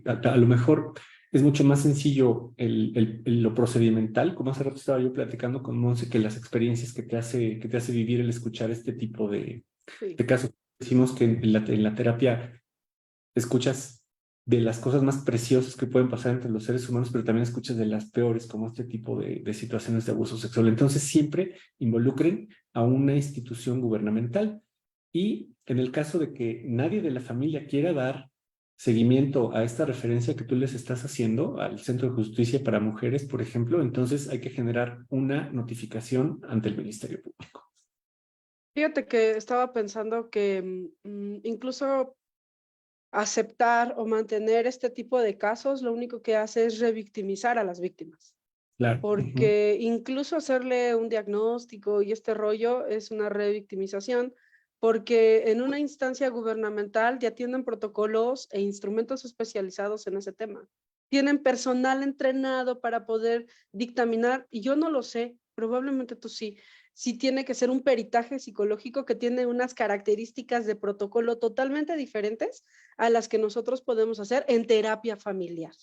Speaker 1: a lo mejor es mucho más sencillo lo procedimental, como hace rato estaba yo platicando con Monse, que las experiencias que te hace vivir el escuchar este tipo
Speaker 2: Sí.
Speaker 1: de casos. Decimos que en la terapia escuchas de las cosas más preciosas que pueden pasar entre los seres humanos, pero también escuchas de las peores, como este tipo de situaciones de abuso sexual. Entonces, siempre involucren a una institución gubernamental. Y en el caso de que nadie de la familia quiera dar seguimiento a esta referencia que tú les estás haciendo al Centro de Justicia para Mujeres, por ejemplo, entonces hay que generar una notificación ante el Ministerio Público.
Speaker 2: Fíjate que estaba pensando que incluso aceptar o mantener este tipo de casos, lo único que hace es revictimizar a las víctimas,
Speaker 1: Claro.
Speaker 2: porque incluso hacerle un diagnóstico y este rollo es una revictimización, porque en una instancia gubernamental ya tienen protocolos e instrumentos especializados en ese tema. Tienen personal entrenado para poder dictaminar, y yo no lo sé, probablemente tú sí, sí tiene que ser un peritaje psicológico que tiene unas características de protocolo totalmente diferentes a las que nosotros podemos hacer en terapia familiar.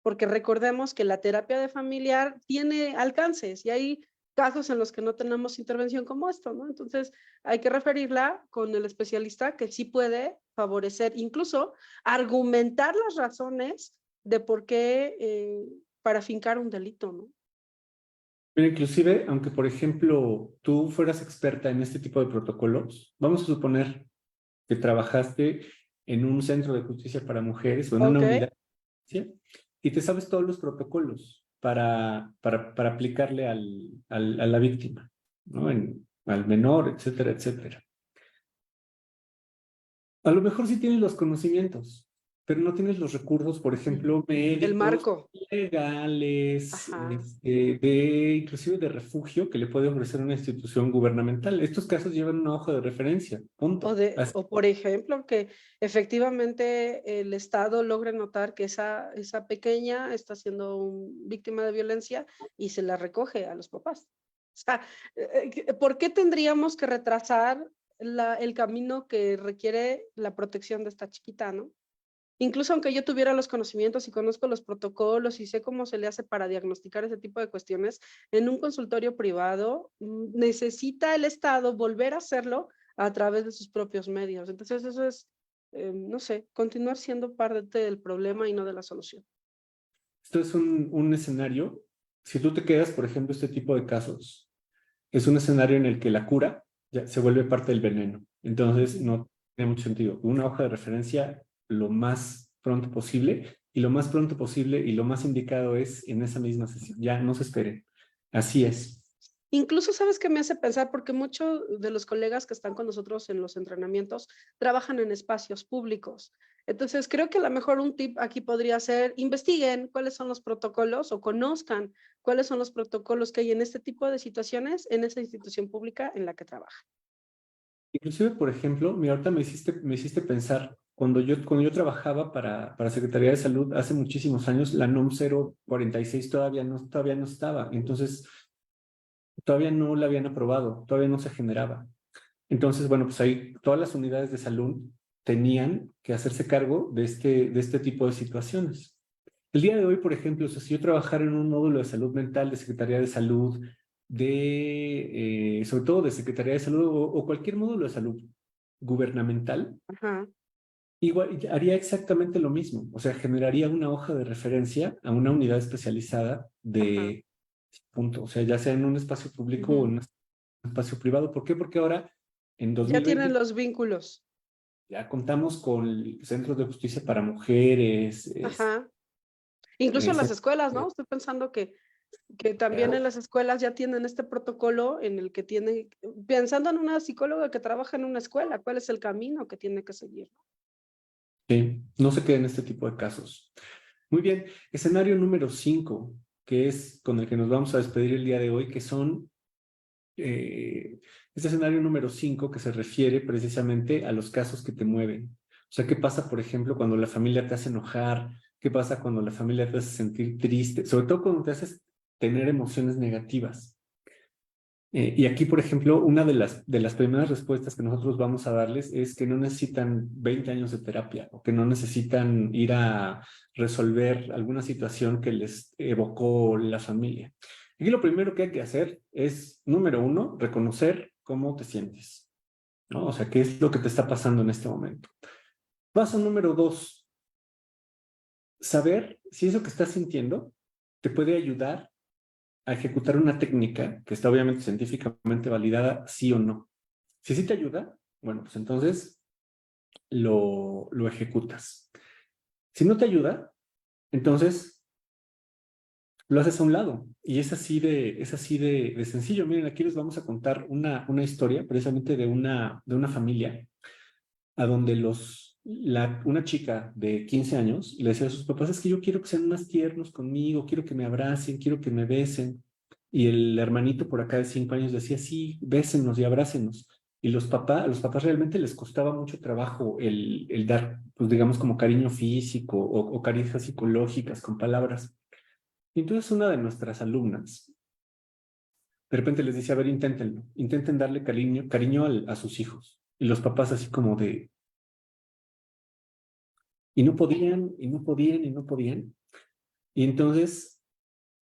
Speaker 2: Porque recordemos que la terapia de familiar tiene alcances y hay casos en los que no tenemos intervención como esto, ¿no? Entonces hay que referirla con el especialista que sí puede favorecer, incluso argumentar las razones de por qué para fincar un delito, ¿no?
Speaker 1: Pero inclusive, aunque por ejemplo tú fueras experta en este tipo de protocolos, vamos a suponer que trabajaste en un centro de justicia para mujeres o en una
Speaker 2: Ok,
Speaker 1: unidad, ¿sí? Y te sabes todos los protocolos para aplicarle a la víctima, ¿no? Al menor, etcétera, etcétera. A lo mejor sí tienes los conocimientos, pero no tienes los recursos, por ejemplo,
Speaker 2: El
Speaker 1: médicos,
Speaker 2: marco.
Speaker 1: legales,
Speaker 2: Ajá.
Speaker 1: inclusive de refugio que le puede ofrecer una institución gubernamental. Estos casos llevan una hoja de referencia, punto.
Speaker 2: O por ejemplo, que efectivamente el Estado logre notar que esa pequeña está siendo víctima de violencia y se la recoge a los papás. O sea, ¿por qué tendríamos que retrasar el camino que requiere la protección de esta chiquita, no? Incluso aunque yo tuviera los conocimientos y conozco los protocolos y sé cómo se le hace para diagnosticar ese tipo de cuestiones, en un consultorio privado necesita el Estado volver a hacerlo a través de sus propios medios. Entonces eso es, no sé, continuar siendo parte del problema y no de la solución.
Speaker 1: Esto es un escenario, si tú te quedas, por ejemplo, este tipo de casos, es un escenario en el que la cura ya se vuelve parte del veneno. Entonces, no tiene mucho sentido. Una hoja de referencia lo más pronto posible, y lo más pronto posible y lo más indicado es en esa misma sesión. Ya, no se espere. Así es.
Speaker 2: Incluso, ¿sabes qué me hace pensar? Porque muchos de los colegas que están con nosotros en los entrenamientos trabajan en espacios públicos. Entonces, creo que a lo mejor un tip aquí podría ser, investiguen cuáles son los protocolos o conozcan cuáles son los protocolos que hay en este tipo de situaciones en esa institución pública en la que trabajan.
Speaker 1: Inclusive, por ejemplo, mira, ahorita me hiciste pensar, cuando yo trabajaba para Secretaría de Salud hace muchísimos años, la NOM 046 todavía no estaba. Entonces, todavía no la habían aprobado, todavía no se generaba. Entonces, bueno, pues ahí todas las unidades de salud tenían que hacerse cargo de este tipo de situaciones. El día de hoy, por ejemplo, o sea, si yo trabajara en un módulo de salud mental de Secretaría de Salud, sobre todo de Secretaría de Salud o cualquier módulo de salud gubernamental,
Speaker 2: Ajá,
Speaker 1: igual haría exactamente lo mismo. O sea, generaría una hoja de referencia a una unidad especializada
Speaker 2: ajá.
Speaker 1: de punto. O sea, ya sea en un espacio público o en un espacio privado. ¿Por qué? Porque ahora, en
Speaker 2: Ya tienen
Speaker 1: 2020,
Speaker 2: los vínculos.
Speaker 1: ya contamos con centros de justicia para mujeres,
Speaker 2: Ajá. Incluso en las
Speaker 1: centros
Speaker 2: escuelas, ¿no?
Speaker 1: de
Speaker 2: Estoy pensando que también en las escuelas ya tienen este protocolo en el que tienen, pensando en una psicóloga que trabaja en una escuela, ¿cuál es el camino que tiene que seguir?
Speaker 1: sí, no se queden este tipo de casos. Muy bien, escenario número 5, que es con el que nos vamos a despedir el día de hoy, que son este escenario número 5 que se refiere precisamente a los casos que te mueven. O sea, ¿qué pasa, por ejemplo, cuando la familia te hace enojar? ¿Qué pasa cuando la familia te hace sentir triste? Sobre todo cuando te haces tener emociones negativas. Y aquí, por ejemplo, una de las primeras respuestas que nosotros vamos a darles es que no necesitan 20 años de terapia o que no necesitan ir a resolver alguna situación que les evocó la familia. Aquí lo primero que hay que hacer es, número uno, reconocer cómo te sientes, ¿no? O sea, qué es lo que te está pasando en este momento. Paso número dos, saber si eso que estás sintiendo te puede ayudar a ejecutar una técnica que está obviamente científicamente validada, sí o no. Si sí te ayuda, bueno, pues entonces lo ejecutas. Si no te ayuda, entonces lo haces a un lado. Y es así de sencillo. Miren, aquí les vamos a contar una historia precisamente de una familia a donde una chica de 15 años le decía a sus papás, es que yo quiero que sean más tiernos conmigo, quiero que me abracen, quiero que me besen. Y el hermanito por acá de 5 años decía, sí, bésenos y abrácenos. Y a los papás realmente les costaba mucho trabajo el dar, pues digamos, como cariño físico o caricias psicológicas con palabras. Y entonces una de nuestras alumnas de repente les dice, a ver, inténtenlo, intenten darle cariño a sus hijos. Y los papás así como de, y no podían, y no podían, y no podían. Y entonces,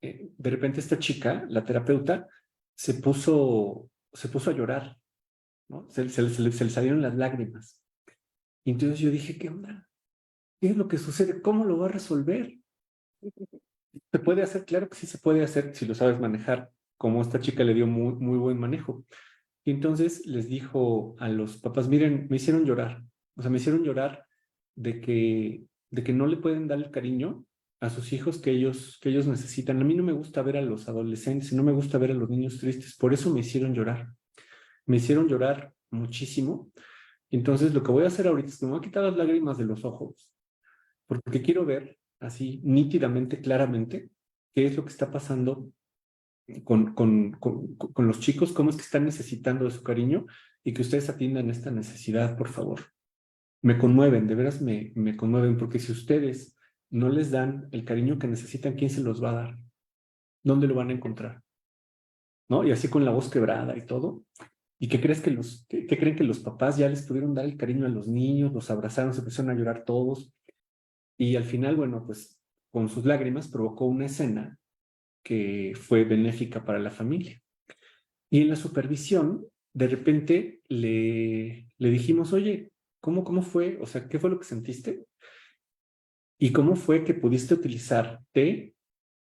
Speaker 1: de repente esta chica, la terapeuta, se puso a llorar, ¿no? Se le salieron las lágrimas. Y entonces yo dije, ¿qué onda? ¿Qué es lo que sucede? ¿Cómo lo va a resolver? ¿Se puede hacer? Claro que sí se puede hacer si lo sabes manejar, como esta chica le dio muy, muy buen manejo. Y entonces les dijo a los papás, miren, me hicieron llorar. O sea, me hicieron llorar de que no le pueden dar el cariño a sus hijos que ellos necesitan. A mí no me gusta ver a los adolescentes y no me gusta ver a los niños tristes. Por eso me hicieron llorar. Me hicieron llorar muchísimo. Entonces, lo que voy a hacer ahorita es que me voy a quitar las lágrimas de los ojos porque quiero ver así nítidamente, claramente, qué es lo que está pasando con los chicos, cómo es que están necesitando de su cariño y que ustedes atiendan esta necesidad, por favor. Me conmueven, de veras me conmueven, porque si ustedes no les dan el cariño que necesitan, ¿quién se los va a dar? ¿Dónde lo van a encontrar? ¿No? Y así con la voz quebrada y todo. ¿Y qué crees que qué creen que los papás ya les pudieron dar el cariño a los niños, los abrazaron, se empezaron a llorar todos? Y al final, bueno, pues con sus lágrimas provocó una escena que fue benéfica para la familia. Y en la supervisión, de repente le dijimos, oye, ¿cómo fue? O sea, ¿qué fue lo que sentiste? ¿Y cómo fue que pudiste utilizar té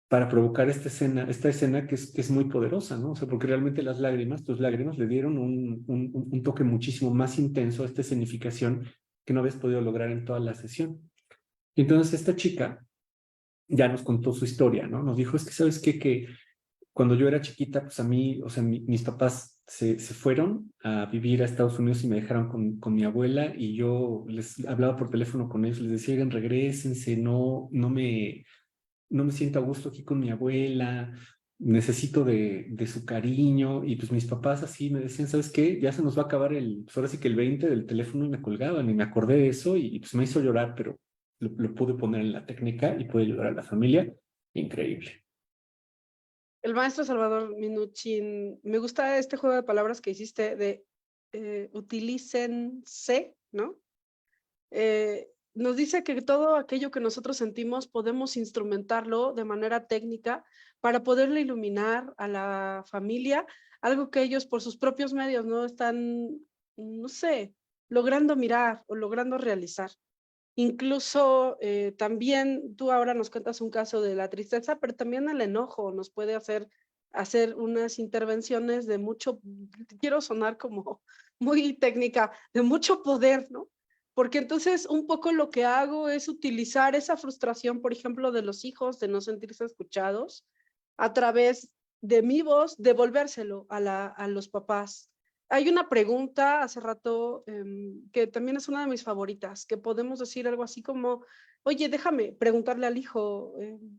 Speaker 1: para provocar esta escena que es muy poderosa, ¿no? O sea, porque realmente tus lágrimas le dieron un toque muchísimo más intenso a esta escenificación que no habías podido lograr en toda la sesión. Y entonces esta chica ya nos contó su historia, ¿no? Nos dijo, es que, ¿sabes qué? Que cuando yo era chiquita, pues a mí, o sea, mis papás se fueron a vivir a Estados Unidos y me dejaron con mi abuela y yo les hablaba por teléfono con ellos, les decía, oigan, regrésense, no me siento a gusto aquí con mi abuela, necesito de su cariño. Y pues mis papás así me decían, ¿sabes qué? Ya se nos va a acabar pues ahora sí que el 20 del teléfono y me colgaban y me acordé de eso y pues me hizo llorar, pero lo pude poner en la técnica y pude ayudar a la familia. Increíble.
Speaker 2: El maestro Salvador Minuchin, me gusta este juego de palabras que hiciste de utilícense, ¿no? Nos dice que todo aquello que nosotros sentimos podemos instrumentarlo de manera técnica para poderle iluminar a la familia, algo que ellos por sus propios medios no están, no sé, logrando mirar o logrando realizar. Incluso también tú ahora nos cuentas un caso de la tristeza, pero también el enojo nos puede hacer unas intervenciones de mucho, quiero sonar como muy técnica, de mucho poder, ¿no? Porque entonces un poco lo que hago es utilizar esa frustración, por ejemplo, de los hijos, de no sentirse escuchados, a través de mi voz, devolvérselo a los papás. Hay una pregunta hace rato que también es una de mis favoritas, que podemos decir algo así como, oye, déjame preguntarle al hijo,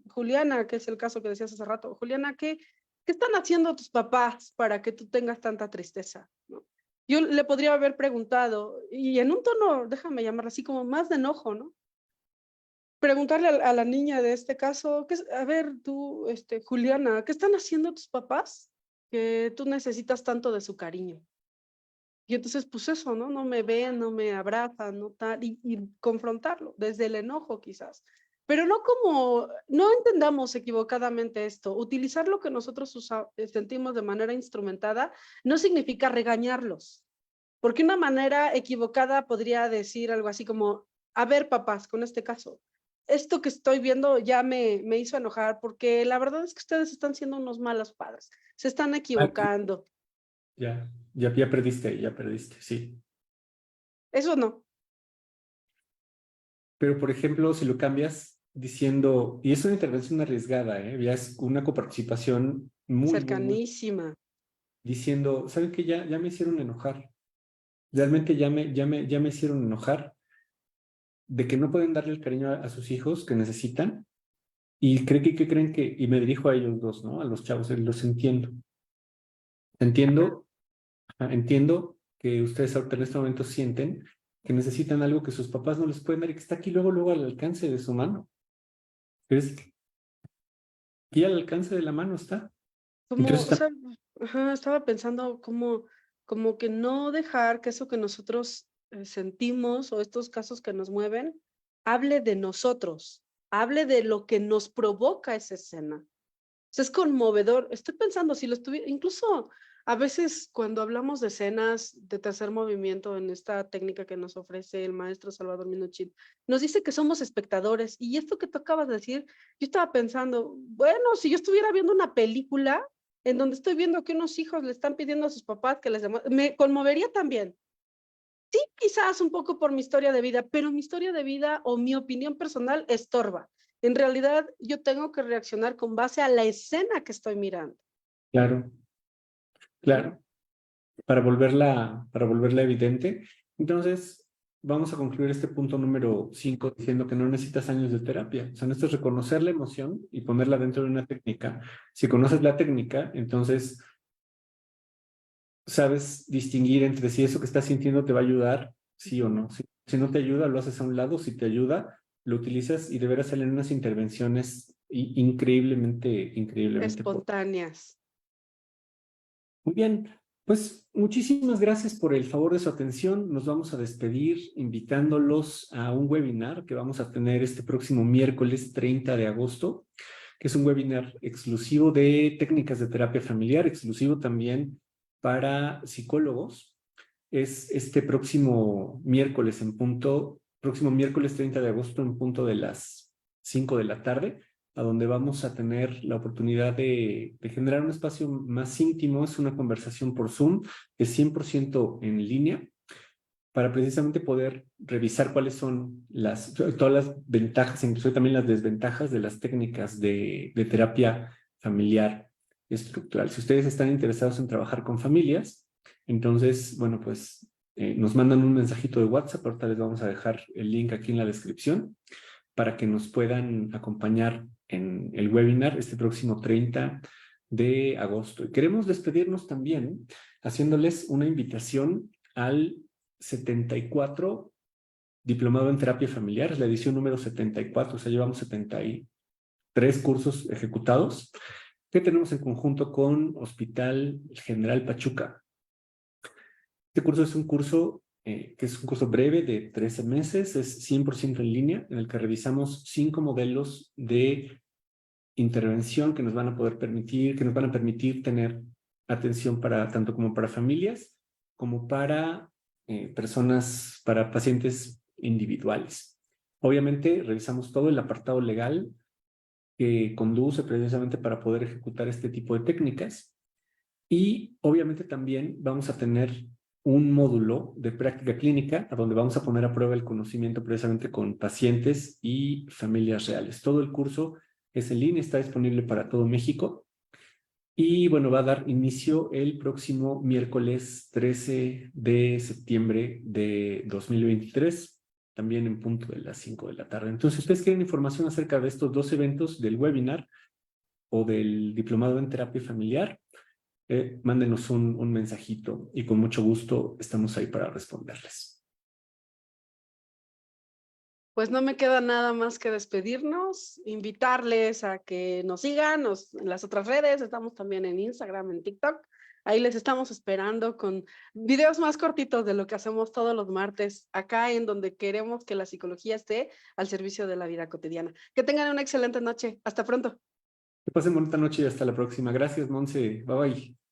Speaker 2: Juliana, que es el caso que decías hace rato, Juliana, ¿qué están haciendo tus papás para que tú tengas tanta tristeza? ¿No? Yo le podría haber preguntado, y en un tono, déjame llamarlo así, como más de enojo, ¿no? Preguntarle a la niña de este caso, a ver, tú, Juliana, ¿qué están haciendo tus papás que tú necesitas tanto de su cariño? Y entonces, pues eso, ¿no? No me ven, no me abrazan, no tal, y confrontarlo desde el enojo quizás. Pero no como, no entendamos equivocadamente esto. Utilizar lo que nosotros sentimos de manera instrumentada no significa regañarlos. Porque una manera equivocada podría decir algo así como, a ver, papás, con este caso, esto que estoy viendo ya me hizo enojar porque la verdad es que ustedes están siendo unos malos padres, se están
Speaker 1: Ah,
Speaker 2: equivocando.
Speaker 1: ya perdiste, sí.
Speaker 2: Eso no,
Speaker 1: Pero, por ejemplo, si lo cambias diciendo, y es una intervención arriesgada, ¿eh? Ya es una coparticipación muy,
Speaker 2: cercanísima.
Speaker 1: diciendo, ¿saben qué? Ya me hicieron enojar. Realmente ya me hicieron enojar de que no pueden darle el cariño a sus hijos que necesitan. Y ¿qué creen que? Y me dirijo a ellos dos, ¿no? A los chavos, los entiendo. Entiendo, entiendo que ustedes ahorita en este momento sienten que necesitan algo que sus papás no les pueden dar y que está aquí luego al alcance de su mano. Pero es que aquí al alcance de la mano está.
Speaker 2: Como,
Speaker 1: Entonces,
Speaker 2: o sea, ajá, estaba pensando como que no dejar que eso que nosotros sentimos o estos casos que nos mueven, hable de nosotros, hable de lo que nos provoca esa escena. O sea, es conmovedor. Estoy pensando, si lo estuviera, incluso a veces cuando hablamos de escenas de tercer movimiento en esta técnica que nos ofrece el maestro Salvador Minuchin, nos dice que somos espectadores. Y esto que tú acabas de decir, yo estaba pensando, bueno, si yo estuviera viendo una película en donde estoy viendo que unos hijos le están pidiendo a sus papás que les me conmovería también. Sí, quizás un poco por mi historia de vida, pero mi historia de vida o mi opinión personal estorba. En realidad, yo tengo que reaccionar con base a la escena que estoy mirando.
Speaker 1: claro, claro, para volverla evidente. Entonces, vamos a concluir este punto número 5 diciendo que no necesitas años de terapia. O sea, esto es reconocer la emoción y ponerla dentro de una técnica. Si conoces la técnica, entonces sabes distinguir entre si eso que estás sintiendo te va a ayudar, sí o no. Si no te ayuda, lo haces a un lado. Si te ayuda, lo utilizas y de veras salen unas intervenciones increíblemente
Speaker 2: Espontáneas.
Speaker 1: muy bien, pues muchísimas gracias por el favor de su atención. Nos vamos a despedir invitándolos a un webinar que vamos a tener este próximo miércoles 30 de agosto, que es un webinar exclusivo de técnicas de terapia familiar, exclusivo también para psicólogos. Es este próximo miércoles 30 de agosto en punto de las 5 de la tarde, a donde vamos a tener la oportunidad de generar un espacio más íntimo. Es una conversación por Zoom, es 100% en línea, para precisamente poder revisar cuáles son todas las ventajas, incluso también las desventajas de las técnicas de terapia familiar estructural. Si ustedes están interesados en trabajar con familias, entonces, bueno, pues nos mandan un mensajito de WhatsApp. Ahorita les vamos a dejar el link aquí en la descripción para que nos puedan acompañar en el webinar este próximo 30 de agosto. Y queremos despedirnos también haciéndoles una invitación al 74 Diplomado en Terapia Familiar, es la edición número 74, o sea, llevamos 73 cursos ejecutados que tenemos en conjunto con Hospital General Pachuca. Este curso es un curso que es un curso breve de 13 meses, es 100% en línea, en el que revisamos 5 modelos de intervención que nos van a permitir tener atención tanto como para familias, como para para pacientes individuales. Obviamente, revisamos todo el apartado legal que conduce precisamente para poder ejecutar este tipo de técnicas. Y obviamente también vamos a tener un módulo de práctica clínica a donde vamos a poner a prueba el conocimiento precisamente con pacientes y familias reales. Todo el curso es en línea, está disponible para todo México. Y bueno, va a dar inicio el próximo miércoles 13 de septiembre de 2023, también en punto de las 5 de la tarde. Entonces, si ustedes quieren información acerca de estos dos eventos, del webinar o del diplomado en terapia familiar, mándenos un mensajito y con mucho gusto estamos ahí para responderles.
Speaker 2: Pues no me queda nada más que despedirnos, invitarles a que nos sigan en las otras redes. Estamos también en Instagram, en TikTok. Ahí les estamos esperando con videos más cortitos de lo que hacemos todos los martes, acá en donde queremos que la psicología esté al servicio de la vida cotidiana. Que tengan una excelente noche. Hasta pronto.
Speaker 1: Que pasen bonita noche y hasta la próxima. Gracias, Monse. Bye bye.